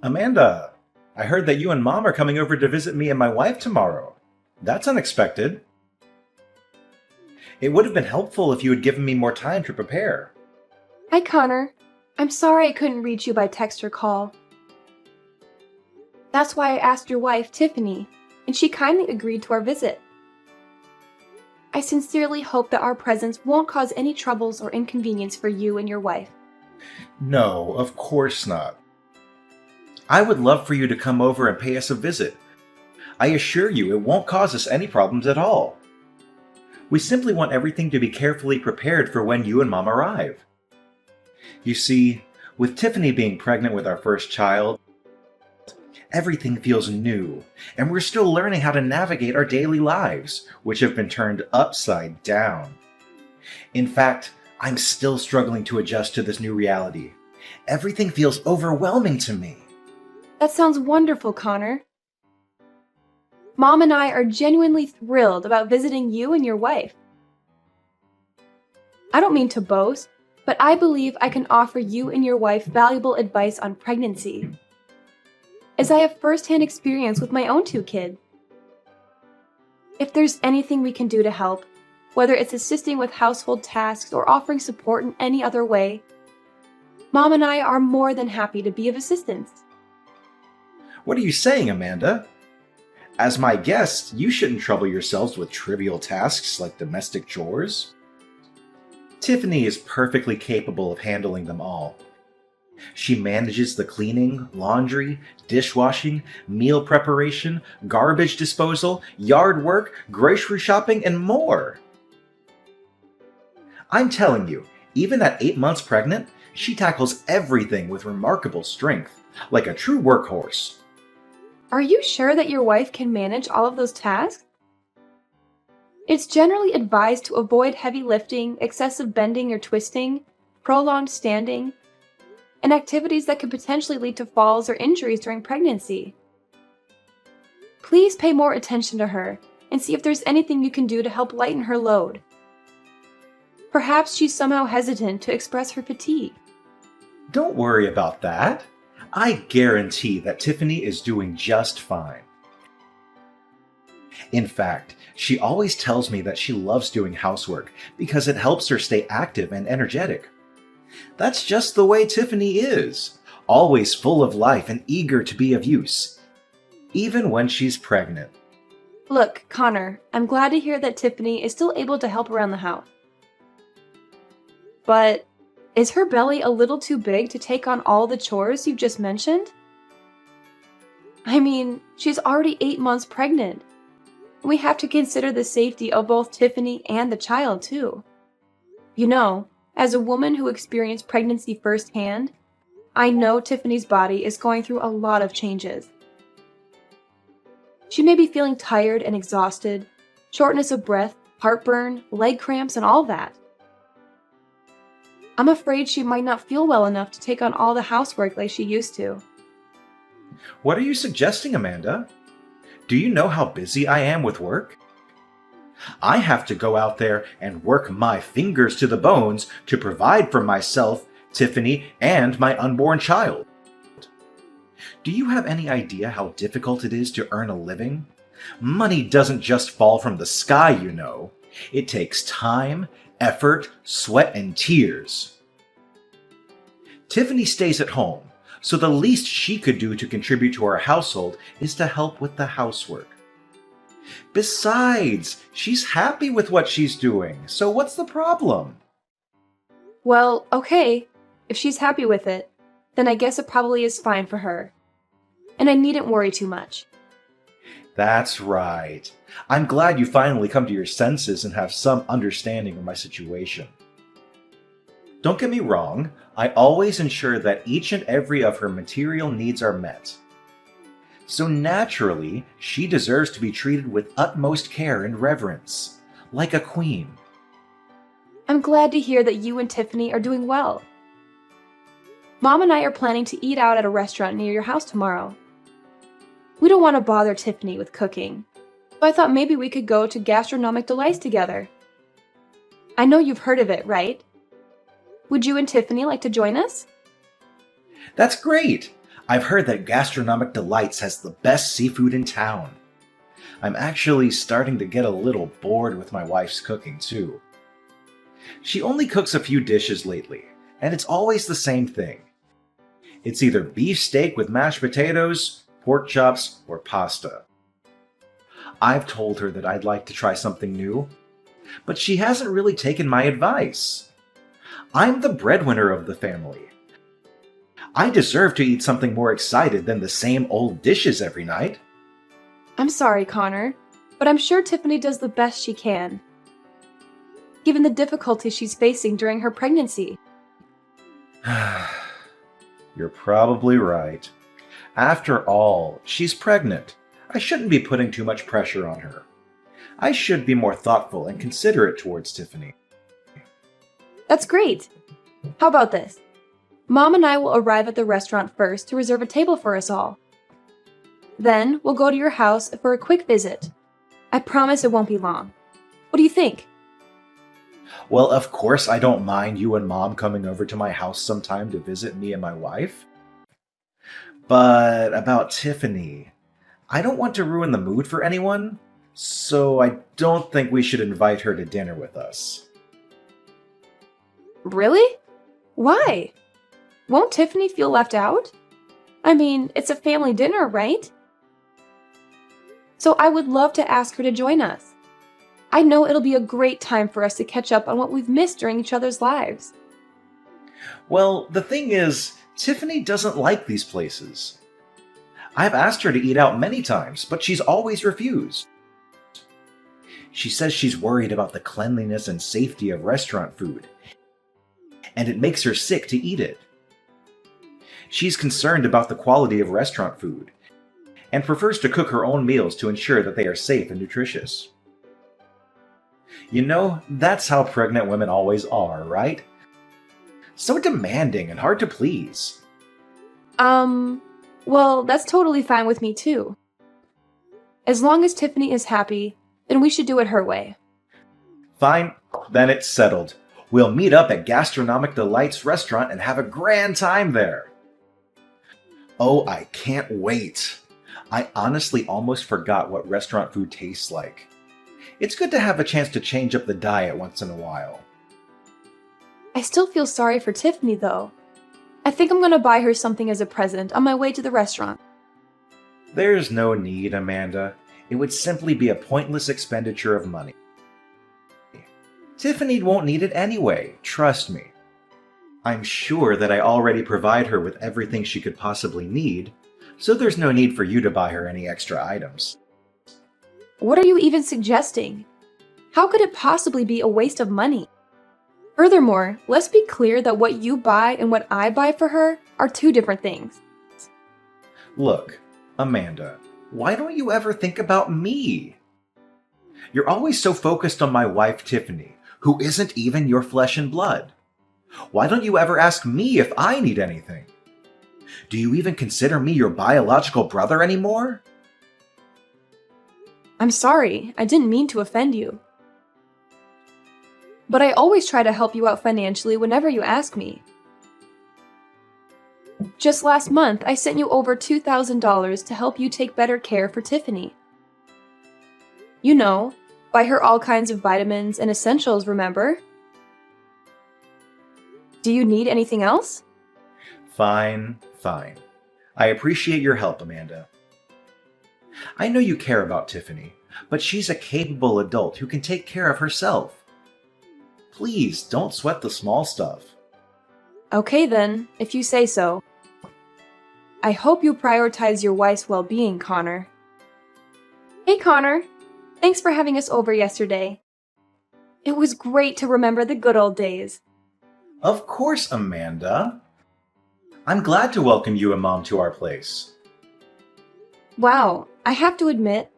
Amanda, I heard that you and Mom are coming over to visit me and my wife tomorrow. That's unexpected. It would have been helpful if you had given me more time to prepare. Hi, Connor. I'm sorry I couldn't reach you by text or call. That's why I asked your wife, Tiffany, and she kindly agreed to our visit. I sincerely hope that our presence won't cause any troubles or inconvenience for you and your wife. No, of course not. I would love for you to come over and pay us a visit. I assure you it won't cause us any problems at all. We simply want everything to be carefully prepared for when you and Mom arrive. You see, with Tiffany being pregnant with our first child, everything feels new, and we're still learning how to navigate our daily lives, which have been turned upside down. In fact, I'm still struggling to adjust to this new reality. Everything feels overwhelming to me. That sounds wonderful, Connor. Mom and I are genuinely thrilled about visiting you and your wife. I don't mean to boast, but I believe I can offer you and your wife valuable advice on pregnancy, as I have firsthand experience with my own two kids. If there's anything we can do to help, whether it's assisting with household tasks or offering support in any other way, Mom and I are more than happy to be of assistance. What are you saying, Amanda? As my guest, you shouldn't trouble yourselves with trivial tasks like domestic chores. Tiffany is perfectly capable of handling them all. She manages the cleaning, laundry, dishwashing, meal preparation, garbage disposal, yard work, grocery shopping, and more. I'm telling you, even at 8 months pregnant, she tackles everything with remarkable strength, like a true workhorse. Are you sure that your wife can manage all of those tasks? It's generally advised to avoid heavy lifting, excessive bending or twisting, prolonged standing, and activities that could potentially lead to falls or injuries during pregnancy. Please pay more attention to her and see if there's anything you can do to help lighten her load. Perhaps she's somehow hesitant to express her fatigue. Don't worry about that. I guarantee that Tiffany is doing just fine. In fact, she always tells me that she loves doing housework because it helps her stay active and energetic. That's just the way Tiffany is, always full of life and eager to be of use, even when she's pregnant. Look, Connor, I'm glad to hear that Tiffany is still able to help around the house. But is her belly a little too big to take on all the chores you've just mentioned? I mean, she's already 8 months pregnant. We have to consider the safety of both Tiffany and the child, too. You know, as a woman who experienced pregnancy firsthand, I know Tiffany's body is going through a lot of changes. She may be feeling tired and exhausted, shortness of breath, heartburn, leg cramps, and all that. I'm afraid she might not feel well enough to take on all the housework like she used to. What are you suggesting, Amanda? Do you know how busy I am with work? I have to go out there and work my fingers to the bones to provide for myself, Tiffany, and my unborn child. Do you have any idea how difficult it is to earn a living? Money doesn't just fall from the sky, you know. It takes time, effort, sweat, and tears. Tiffany stays at home, so the least she could do to contribute to our household is to help with the housework. Besides, she's happy with what she's doing, so what's the problem? Well, okay, if she's happy with it, then I guess it probably is fine for her. And I needn't worry too much. That's right. I'm glad you finally come to your senses and have some understanding of my situation. Don't get me wrong, I always ensure that each and every of her material needs are met. So naturally, she deserves to be treated with utmost care and reverence, like a queen. I'm glad to hear that you and Tiffany are doing well. Mom and I are planning to eat out at a restaurant near your house tomorrow. We don't want to bother Tiffany with cooking, so I thought maybe we could go to Gastronomic Delights together. I know you've heard of it, right? Would you and Tiffany like to join us? That's great! I've heard that Gastronomic Delights has the best seafood in town. I'm actually starting to get a little bored with my wife's cooking, too. She only cooks a few dishes lately, and it's always the same thing. It's either beef steak with mashed potatoes, pork chops, or pasta. I've told her that I'd like to try something new, but she hasn't really taken my advice. I'm the breadwinner of the family. I deserve to eat something more excited than the same old dishes every night. I'm sorry, Connor, but I'm sure Tiffany does the best she can, given the difficulties she's facing during her pregnancy. You're probably right. After all, she's pregnant. I shouldn't be putting too much pressure on her. I should be more thoughtful and considerate towards Tiffany. That's great. How about this? Mom and I will arrive at the restaurant first to reserve a table for us all. Then we'll go to your house for a quick visit. I promise it won't be long. What do you think? Well, of course I don't mind you and Mom coming over to my house sometime to visit me and my wife. But about Tiffany, I don't want to ruin the mood for anyone, so I don't think we should invite her to dinner with us. Really? Why? Won't Tiffany feel left out? I mean, it's a family dinner, right? So I would love to ask her to join us. I know it'll be a great time for us to catch up on what we've missed during each other's lives. Well, the thing is, Tiffany doesn't like these places. I've asked her to eat out many times, but she's always refused. She says she's worried about the cleanliness and safety of restaurant food, and it makes her sick to eat it. She's concerned about the quality of restaurant food, and prefers to cook her own meals to ensure that they are safe and nutritious. You know, that's how pregnant women always are, right? So demanding and hard to please. Well, that's totally fine with me too. As long as Tiffany is happy, then we should do it her way. Fine, then it's settled. We'll meet up at Gastronomic Delights restaurant and have a grand time there. Oh, I can't wait. I honestly almost forgot what restaurant food tastes like. It's good to have a chance to change up the diet once in a while. I still feel sorry for Tiffany though. I think I'm going to buy her something as a present on my way to the restaurant. There's no need, Amanda. It would simply be a pointless expenditure of money. Tiffany won't need it anyway, trust me. I'm sure that I already provide her with everything she could possibly need, so there's no need for you to buy her any extra items. What are you even suggesting? How could it possibly be a waste of money? Furthermore, let's be clear that what you buy and what I buy for her are two different things. Look, Amanda, why don't you ever think about me? You're always so focused on my wife, Tiffany, who isn't even your flesh and blood. Why don't you ever ask me if I need anything? Do you even consider me your biological brother anymore? I'm sorry, I didn't mean to offend you. But I always try to help you out financially whenever you ask me. Just last month, I sent you over $2,000 to help you take better care for Tiffany. You know, buy her all kinds of vitamins and essentials, remember? Do you need anything else? Fine. I appreciate your help, Amanda. I know you care about Tiffany, but she's a capable adult who can take care of herself. Please don't sweat the small stuff. Okay then, if you say so. I hope you prioritize your wife's well-being, Connor. Hey Connor, thanks for having us over yesterday. It was great to remember the good old days. Of course, Amanda. I'm glad to welcome you and Mom to our place. Wow, I have to admit,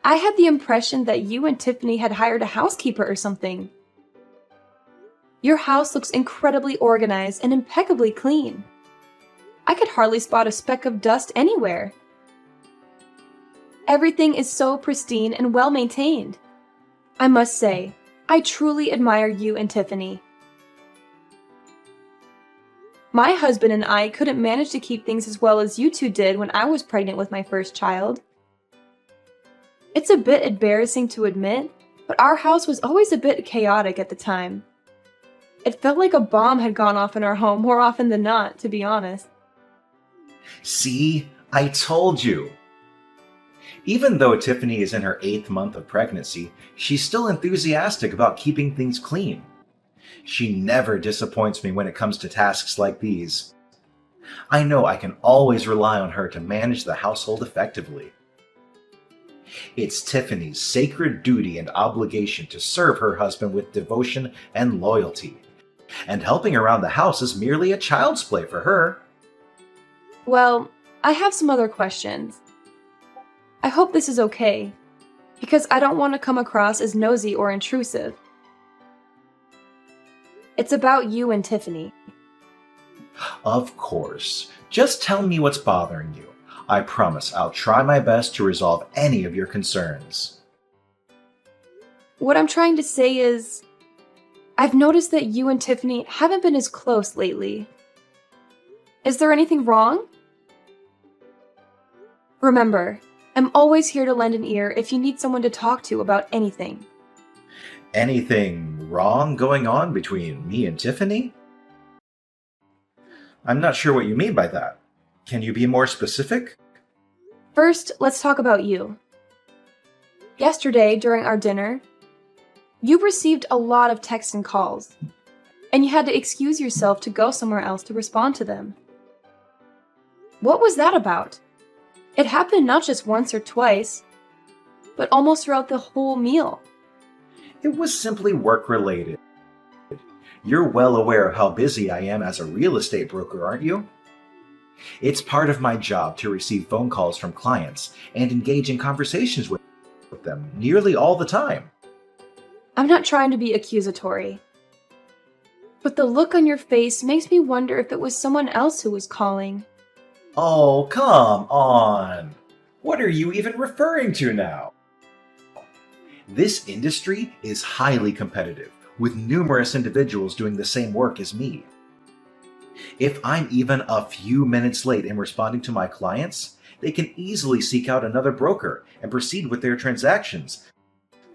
I had the impression that you and Tiffany had hired a housekeeper or something. Your house looks incredibly organized and impeccably clean. I could hardly spot a speck of dust anywhere. Everything is so pristine and well maintained. I must say, I truly admire you and Tiffany. My husband and I couldn't manage to keep things as well as you two did when I was pregnant with my first child. It's a bit embarrassing to admit, but our house was always a bit chaotic at the time. It felt like a bomb had gone off in our home more often than not, to be honest. See, I told you. Even though Tiffany is in her 8th month of pregnancy, she's still enthusiastic about keeping things clean. She never disappoints me when it comes to tasks like these. I know I can always rely on her to manage the household effectively. It's Tiffany's sacred duty and obligation to serve her husband with devotion and loyalty. And helping around the house is merely a child's play for her. Well, I have some other questions. I hope this is okay, because I don't want to come across as nosy or intrusive. It's about you and Tiffany. Of course. Just tell me what's bothering you. I promise I'll try my best to resolve any of your concerns. What I'm trying to say is, I've noticed that you and Tiffany haven't been as close lately. Is there anything wrong? Remember, I'm always here to lend an ear if you need someone to talk to about anything. Anything wrong going on between me and Tiffany? I'm not sure what you mean by that. Can you be more specific? First, let's talk about you. Yesterday, during our dinner, you received a lot of texts and calls, and you had to excuse yourself to go somewhere else to respond to them. What was that about? It happened not just once or twice, but almost throughout the whole meal. It was simply work-related. You're well aware of how busy I am as a real estate broker, aren't you? It's part of my job to receive phone calls from clients and engage in conversations with them nearly all the time. I'm not trying to be accusatory, but the look on your face makes me wonder if it was someone else who was calling. Oh, come on! What are you even referring to now? This industry is highly competitive, with numerous individuals doing the same work as me. If I'm even a few minutes late in responding to my clients, they can easily seek out another broker and proceed with their transactions,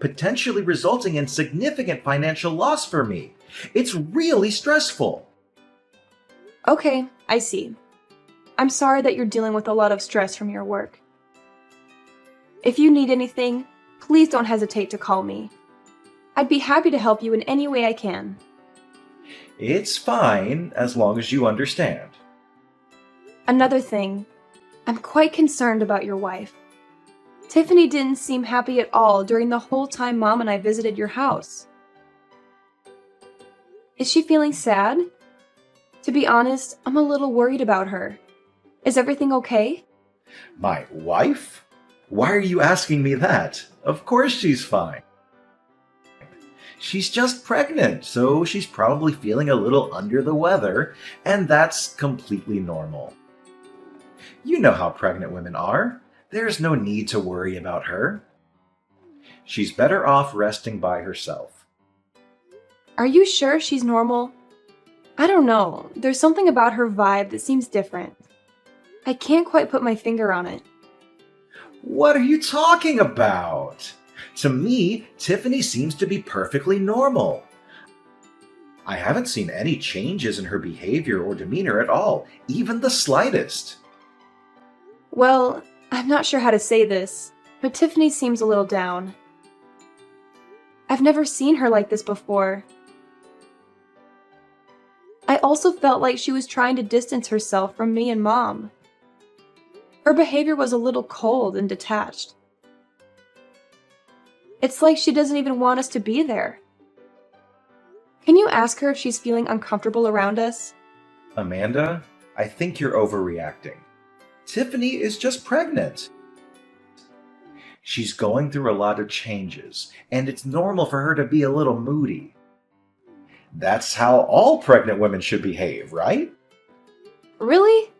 potentially resulting in significant financial loss for me. It's really stressful. Okay, I see. I'm sorry that you're dealing with a lot of stress from your work. If you need anything, please don't hesitate to call me. I'd be happy to help you in any way I can. It's fine, as long as you understand. Another thing, I'm quite concerned about your wife. Tiffany didn't seem happy at all during the whole time Mom and I visited your house. Is she feeling sad? To be honest, I'm a little worried about her. Is everything okay? My wife? Why are you asking me that? Of course she's fine. She's just pregnant, so she's probably feeling a little under the weather, and that's completely normal. You know how pregnant women are. There's no need to worry about her. She's better off resting by herself. Are you sure she's normal? I don't know. There's something about her vibe that seems different. I can't quite put my finger on it. What are you talking about? To me, Tiffany seems to be perfectly normal. I haven't seen any changes in her behavior or demeanor at all, even the slightest. Well, I'm not sure how to say this, but Tiffany seems a little down. I've never seen her like this before. I also felt like she was trying to distance herself from me and Mom. Her behavior was a little cold and detached. It's like she doesn't even want us to be there. Can you ask her if she's feeling uncomfortable around us? Amanda, I think you're overreacting. Tiffany is just pregnant. She's going through a lot of changes, and it's normal for her to be a little moody. That's how all pregnant women should behave, right? Really?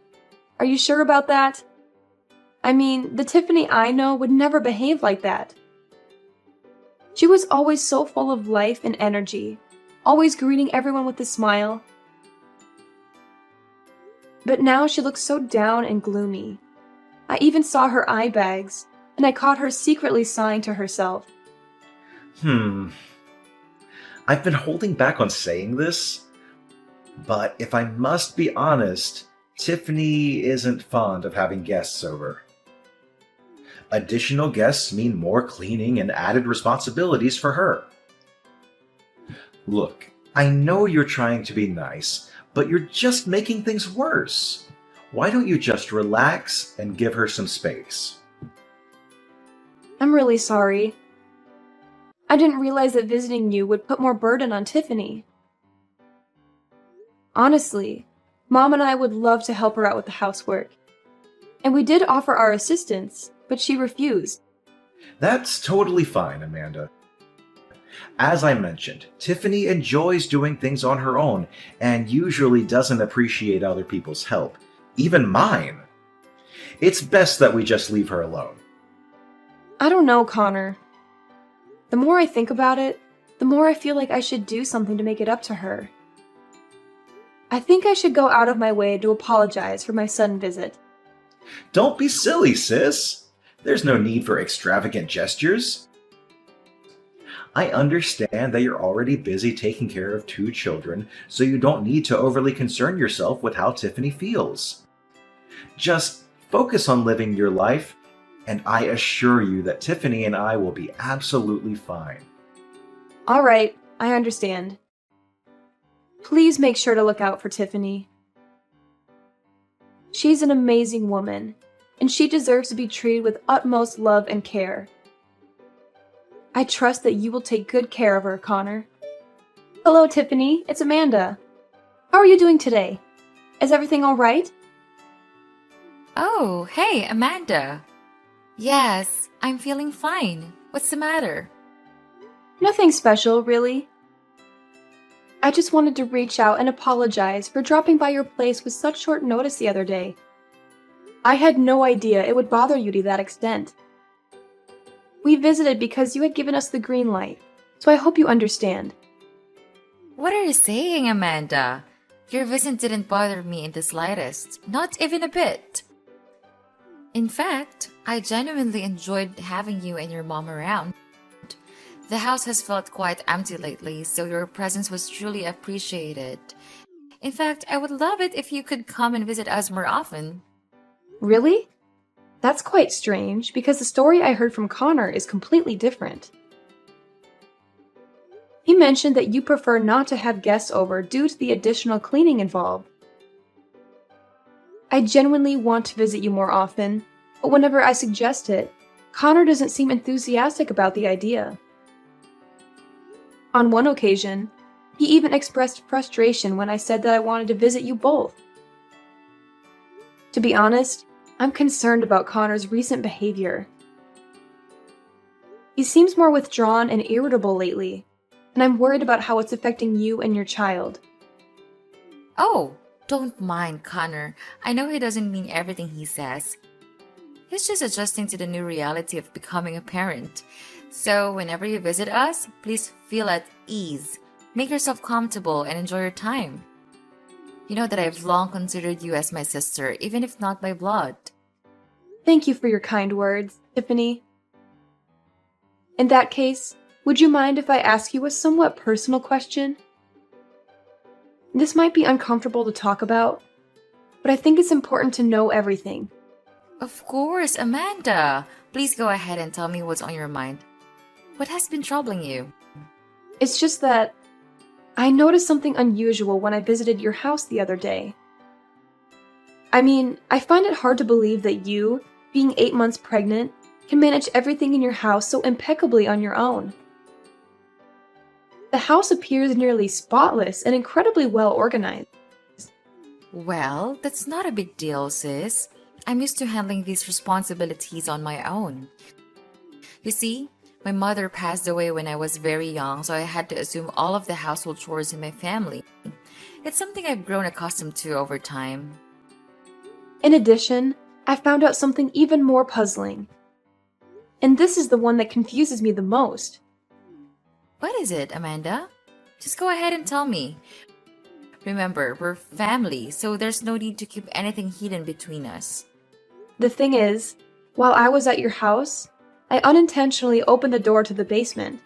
Are you sure about that? I mean, the Tiffany I know would never behave like that. She was always so full of life and energy, always greeting everyone with a smile. But now she looks so down and gloomy. I even saw her eye bags, and I caught her secretly sighing to herself. I've been holding back on saying this, but if I must be honest, Tiffany isn't fond of having guests over. Additional guests mean more cleaning and added responsibilities for her. Look, I know you're trying to be nice, but you're just making things worse. Why don't you just relax and give her some space? I'm really sorry. I didn't realize that visiting you would put more burden on Tiffany. Honestly, Mom and I would love to help her out with the housework. And we did offer our assistance, but she refused. That's totally fine, Amanda. As I mentioned, Tiffany enjoys doing things on her own and usually doesn't appreciate other people's help, even mine. It's best that we just leave her alone. I don't know, Connor. The more I think about it, the more I feel like I should do something to make it up to her. I think I should go out of my way to apologize for my sudden visit. Don't be silly, sis. There's no need for extravagant gestures. I understand that you're already busy taking care of 2 children, so you don't need to overly concern yourself with how Tiffany feels. Just focus on living your life, and I assure you that Tiffany and I will be absolutely fine. All right, I understand. Please make sure to look out for Tiffany. She's an amazing woman, and she deserves to be treated with utmost love and care. I trust that you will take good care of her, Connor. Hello, Tiffany. It's Amanda. How are you doing today? Is everything all right? Oh, hey, Amanda. Yes, I'm feeling fine. What's the matter? Nothing special, really. I just wanted to reach out and apologize for dropping by your place with such short notice the other day. I had no idea it would bother you to that extent. We visited because you had given us the green light, so I hope you understand. What are you saying, Amanda? Your visit didn't bother me in the slightest, not even a bit. In fact, I genuinely enjoyed having you and your mom around. The house has felt quite empty lately, so your presence was truly appreciated. In fact, I would love it if you could come and visit us more often. Really? That's quite strange, because the story I heard from Connor is completely different. He mentioned that you prefer not to have guests over due to the additional cleaning involved. I genuinely want to visit you more often, but whenever I suggest it, Connor doesn't seem enthusiastic about the idea. On one occasion, he even expressed frustration when I said that I wanted to visit you both. To be honest, I'm concerned about Connor's recent behavior. He seems more withdrawn and irritable lately, and I'm worried about how it's affecting you and your child. Oh, don't mind Connor. I know he doesn't mean everything he says. He's just adjusting to the new reality of becoming a parent. So whenever you visit us, please feel at ease. Make yourself comfortable and enjoy your time. You know that I've long considered you as my sister, even if not by blood. Thank you for your kind words, Tiffany. In that case, would you mind if I ask you a somewhat personal question? This might be uncomfortable to talk about, but I think it's important to know everything. Of course, Amanda. Please go ahead and tell me what's on your mind. What has been troubling you? It's just that I noticed something unusual when I visited your house the other day. I mean, I find it hard to believe that you, being 8 months pregnant, can manage everything in your house so impeccably on your own. The house appears nearly spotless and incredibly well organized. Well, that's not a big deal, sis. I'm used to handling these responsibilities on my own. You see, my mother passed away when I was very young, so I had to assume all of the household chores in my family. It's something I've grown accustomed to over time. In addition, I found out something even more puzzling. And this is the one that confuses me the most. What is it, Amanda? Just go ahead and tell me. Remember, we're family, so there's no need to keep anything hidden between us. The thing is, while I was at your house, I unintentionally opened the door to the basement.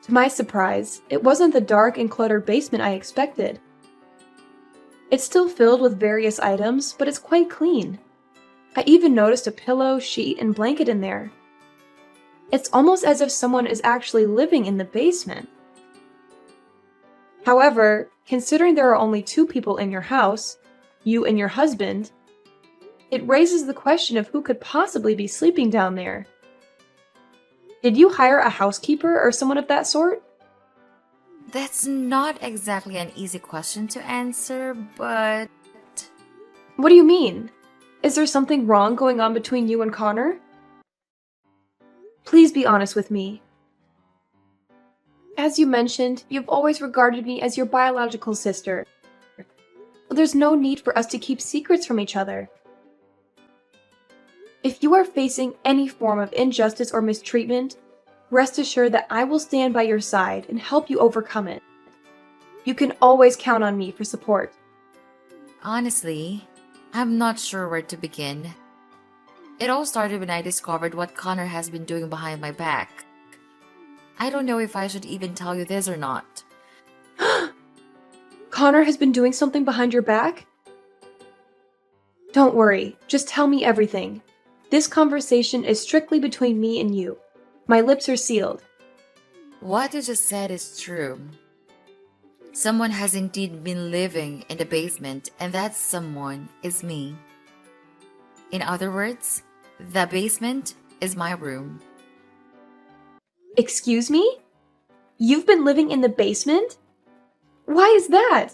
To my surprise, it wasn't the dark and cluttered basement I expected. It's still filled with various items, but it's quite clean. I even noticed a pillow, sheet, and blanket in there. It's almost as if someone is actually living in the basement. However, considering there are only 2 people in your house, you and your husband, it raises the question of who could possibly be sleeping down there. Did you hire a housekeeper or someone of that sort? That's not exactly an easy question to answer, but What do you mean? Is there something wrong going on between you and Connor? Please be honest with me. As you mentioned, you've always regarded me as your biological sister. There's no need for us to keep secrets from each other. If you are facing any form of injustice or mistreatment, rest assured that I will stand by your side and help you overcome it. You can always count on me for support. honestly, I'm not sure where to begin. It all started when I discovered what Connor has been doing behind my back. I don't know if I should even tell you this or not. Connor has been doing something behind your back? Don't worry, just tell me everything. This conversation is strictly between me and you. My lips are sealed. What you just said is true. Someone has indeed been living in the basement, and that someone is me. In other words, the basement is my room. Excuse me? You've been living in the basement? Why is that?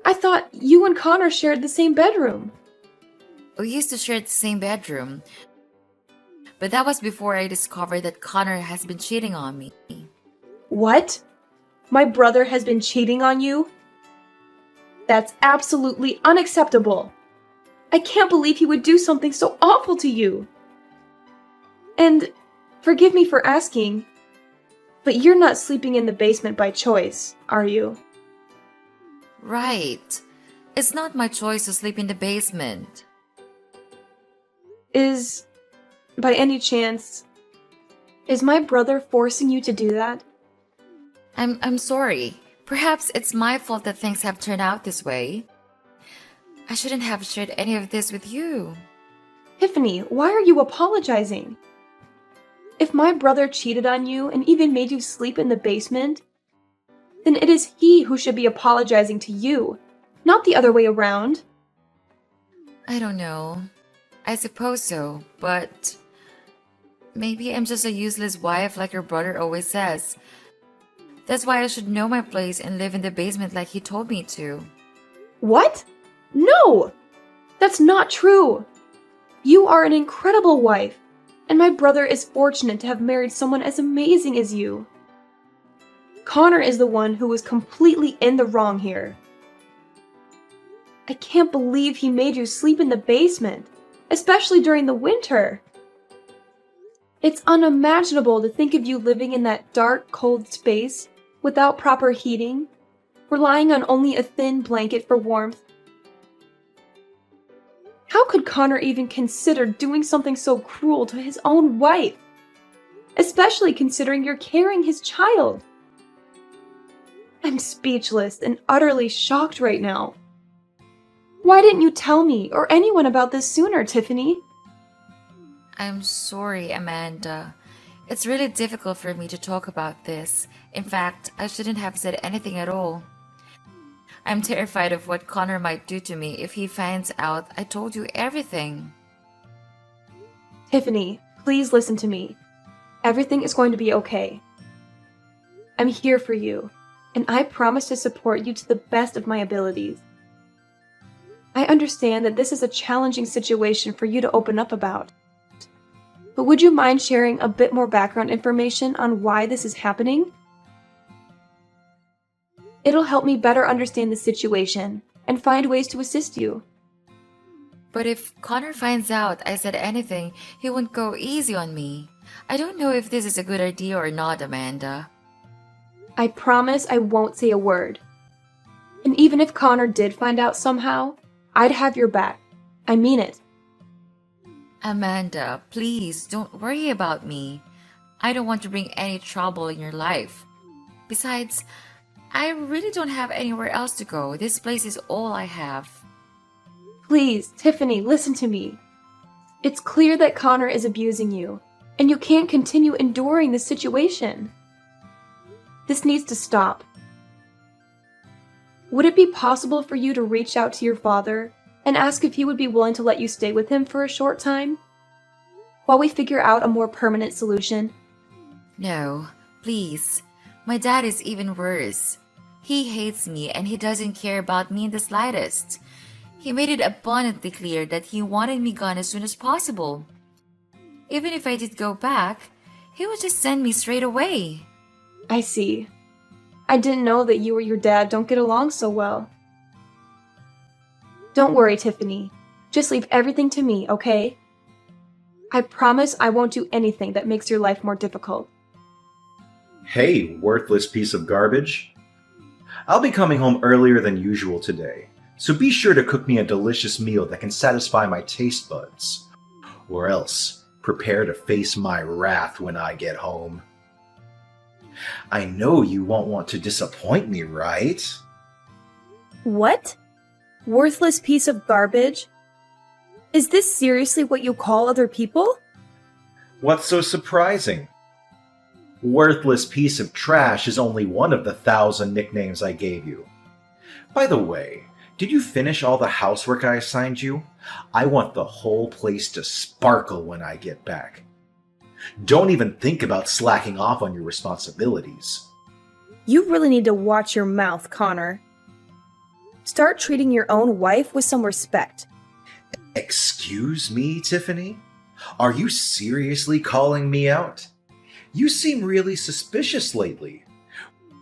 I thought you and Connor shared the same bedroom. We used to share the same bedroom, but that was before I discovered that Connor has been cheating on me. What? My brother has been cheating on you? That's absolutely unacceptable. I can't believe he would do something so awful to you. And forgive me for asking, but you're not sleeping in the basement by choice, are you? Right. It's not my choice to sleep in the basement. By any chance, is my brother forcing you to do that? I'm sorry. Perhaps it's my fault that things have turned out this way. I shouldn't have shared any of this with you. Tiffany, why are you apologizing? If my brother cheated on you and even made you sleep in the basement, then it is he who should be apologizing to you, not the other way around. I don't know. I suppose so, but maybe I'm just a useless wife like your brother always says. That's why I should know my place and live in the basement like he told me to. What? No! That's not true! You are an incredible wife, and my brother is fortunate to have married someone as amazing as you. Connor is the one who was completely in the wrong here. I can't believe he made you sleep in the basement, especially during the winter. It's unimaginable to think of you living in that dark, cold space without proper heating, relying on only a thin blanket for warmth. How could Connor even consider doing something so cruel to his own wife? Especially considering you're carrying his child. I'm speechless and utterly shocked right now. Why didn't you tell me or anyone about this sooner, Tiffany? I'm sorry, Amanda. It's really difficult for me to talk about this. In fact, I shouldn't have said anything at all. I'm terrified of what Connor might do to me if he finds out I told you everything. Tiffany, please listen to me. Everything is going to be okay. I'm here for you, and I promise to support you to the best of my abilities. I understand that this is a challenging situation for you to open up about. But would you mind sharing a bit more background information on why this is happening? It'll help me better understand the situation and find ways to assist you. But if Connor finds out I said anything, he won't go easy on me. I don't know if this is a good idea or not, Amanda. I promise I won't say a word. And even if Connor did find out somehow, I'd have your back. I mean it. Amanda, please don't worry about me. I don't want to bring any trouble in your life. Besides, I really don't have anywhere else to go. This place is all I have. Please, Tiffany, listen to me. It's clear that Connor is abusing you, and you can't continue enduring this situation. This needs to stop. Would it be possible for you to reach out to your father and ask if he would be willing to let you stay with him for a short time, while we figure out a more permanent solution? No, please. My dad is even worse. He hates me and he doesn't care about me in the slightest. He made it abundantly clear that he wanted me gone as soon as possible. Even if I did go back, he would just send me straight away. I see. I didn't know that you or your dad don't get along so well. Don't worry, Tiffany. Just leave everything to me, okay? I promise I won't do anything that makes your life more difficult. Hey, worthless piece of garbage. I'll be coming home earlier than usual today, so be sure to cook me a delicious meal that can satisfy my taste buds. Or else, prepare to face my wrath when I get home. I know you won't want to disappoint me, right? What? Worthless piece of garbage? Is this seriously what you call other people? What's so surprising? Worthless piece of trash is only one of the 1,000 nicknames I gave you. By the way, did you finish all the housework I assigned you? I want the whole place to sparkle when I get back. Don't even think about slacking off on your responsibilities. You really need to watch your mouth, Connor. Start treating your own wife with some respect. Excuse me, Tiffany? Are you seriously calling me out? You seem really suspicious lately.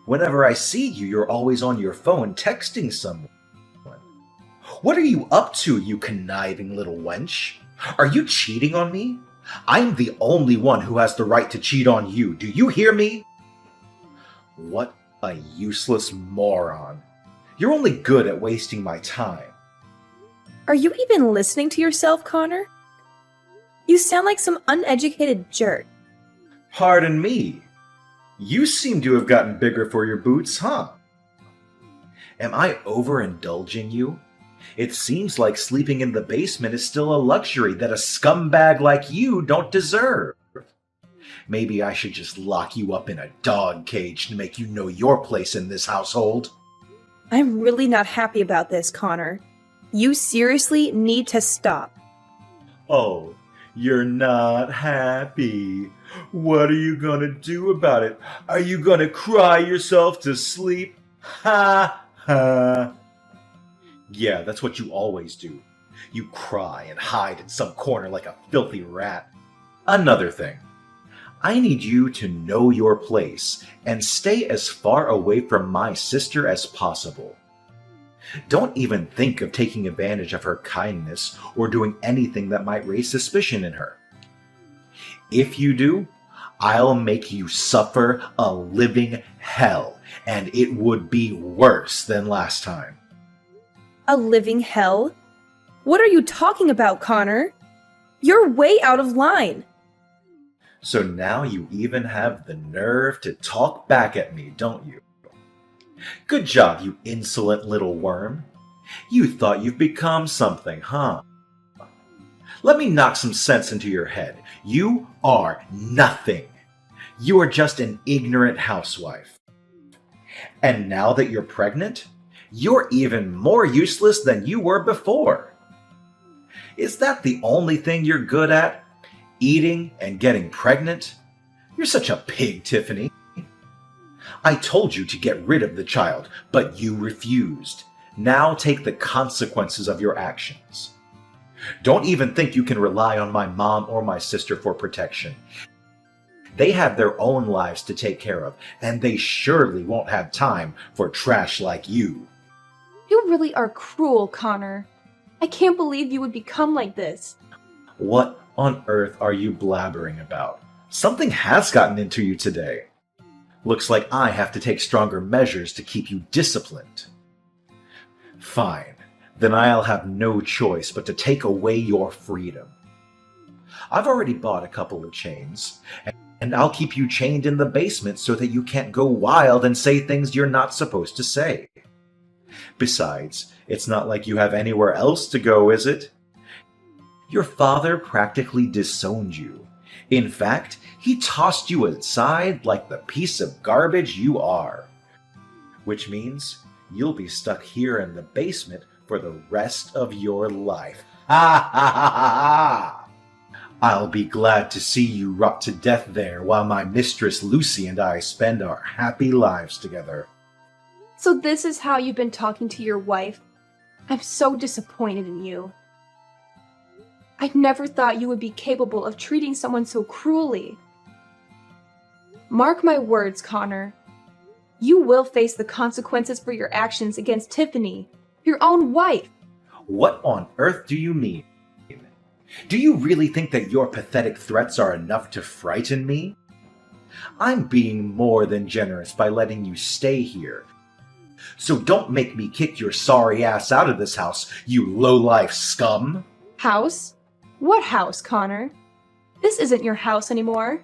Whenever I see you, you're always on your phone texting someone. What are you up to, you conniving little wench? Are you cheating on me? I'm the only one who has the right to cheat on you. Do you hear me? What a useless moron. You're only good at wasting my time. Are you even listening to yourself, Connor? You sound like some uneducated jerk. Pardon me. You seem to have gotten bigger for your boots, huh? Am I overindulging you? It seems like sleeping in the basement is still a luxury that a scumbag like you don't deserve. Maybe I should just lock you up in a dog cage to make you know your place in this household. I'm really not happy about this, Connor. You seriously need to stop. Oh, you're not happy. What are you gonna do about it? Are you gonna cry yourself to sleep? Ha ha. Yeah, that's what you always do. You cry and hide in some corner like a filthy rat. Another thing. I need you to know your place and stay as far away from my sister as possible. Don't even think of taking advantage of her kindness or doing anything that might raise suspicion in her. If you do, I'll make you suffer a living hell, and it would be worse than last time. A living hell? What are you talking about, Connor? You're way out of line. So now you even have the nerve to talk back at me, don't you? Good job, you insolent little worm. You thought you've become something, huh? Let me knock some sense into your head. You are nothing. You are just an ignorant housewife. And now that you're pregnant, you're even more useless than you were before. Is that the only thing you're good at? Eating and getting pregnant? You're such a pig, Tiffany. I told you to get rid of the child, but you refused. Now take the consequences of your actions. Don't even think you can rely on my mom or my sister for protection. They have their own lives to take care of, and they surely won't have time for trash like you. You really are cruel, Connor. I can't believe you would become like this. What on earth are you blabbering about? Something has gotten into you today. Looks like I have to take stronger measures to keep you disciplined. Fine. Then I'll have no choice but to take away your freedom. I've already bought a couple of chains, and I'll keep you chained in the basement so that you can't go wild and say things you're not supposed to say. Besides, it's not like you have anywhere else to go, is it? Your father practically disowned you. In fact, he tossed you aside like the piece of garbage you are. Which means you'll be stuck here in the basement for the rest of your life. Ha ha ha ha ha! I'll be glad to see you rot to death there while my mistress Lucy and I spend our happy lives together. So this is how you've been talking to your wife? I'm so disappointed in you. I never thought you would be capable of treating someone so cruelly. Mark my words, Connor. You will face the consequences for your actions against Tiffany, your own wife. What on earth do you mean? Do you really think that your pathetic threats are enough to frighten me? I'm being more than generous by letting you stay here. So don't make me kick your sorry ass out of this house, you low-life scum! House? What house, Connor? This isn't your house anymore.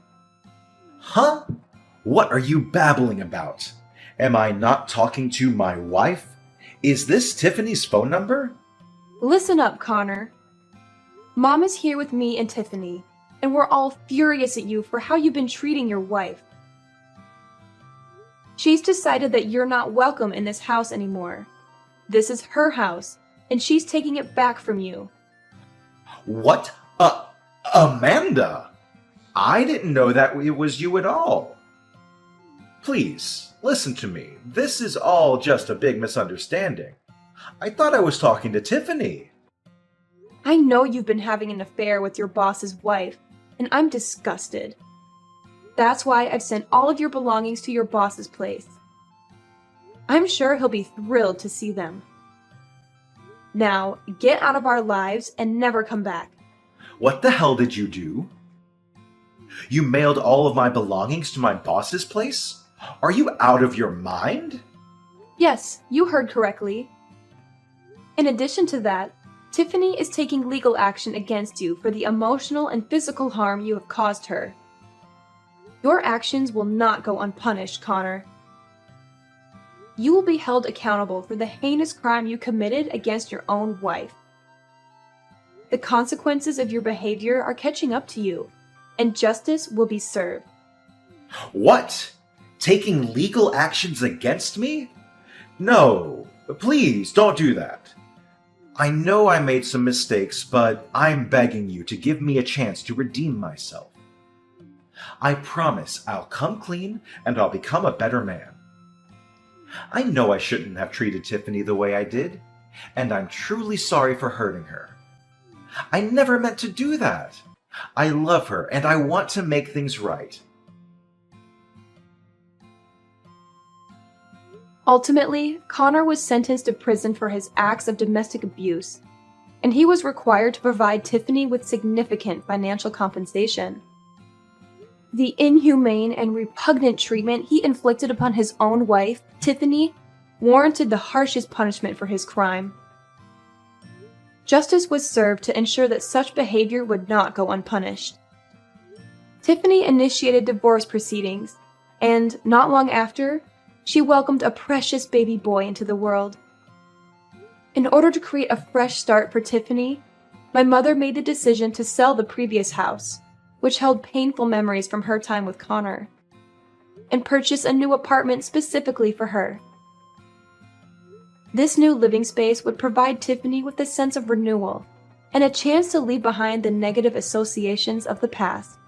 Huh? What are you babbling about? Am I not talking to my wife? Is this Tiffany's phone number? Listen up, Connor. Mom is here with me and Tiffany, and we're all furious at you for how you've been treating your wife. She's decided that you're not welcome in this house anymore. This is her house, and she's taking it back from you. What? Amanda! I didn't know that it was you at all. Please, listen to me. This is all just a big misunderstanding. I thought I was talking to Tiffany. I know you've been having an affair with your boss's wife, and I'm disgusted. That's why I've sent all of your belongings to your boss's place. I'm sure he'll be thrilled to see them. Now, get out of our lives and never come back. What the hell did you do? You mailed all of my belongings to my boss's place? Are you out of your mind? Yes, you heard correctly. In addition to that, Tiffany is taking legal action against you for the emotional and physical harm you have caused her. Your actions will not go unpunished, Connor. You will be held accountable for the heinous crime you committed against your own wife. The consequences of your behavior are catching up to you, and justice will be served. What? Taking legal actions against me? No, please don't do that. I know I made some mistakes, but I'm begging you to give me a chance to redeem myself. I promise I'll come clean and I'll become a better man. I know I shouldn't have treated Tiffany the way I did, and I'm truly sorry for hurting her. I never meant to do that. I love her and I want to make things right. Ultimately, Connor was sentenced to prison for his acts of domestic abuse, and he was required to provide Tiffany with significant financial compensation. The inhumane and repugnant treatment he inflicted upon his own wife, Tiffany, warranted the harshest punishment for his crime. Justice was served to ensure that such behavior would not go unpunished. Tiffany initiated divorce proceedings, and not long after, she welcomed a precious baby boy into the world. In order to create a fresh start for Tiffany, my mother made the decision to sell the previous house, which held painful memories from her time with Connor, and purchase a new apartment specifically for her. This new living space would provide Tiffany with a sense of renewal and a chance to leave behind the negative associations of the past.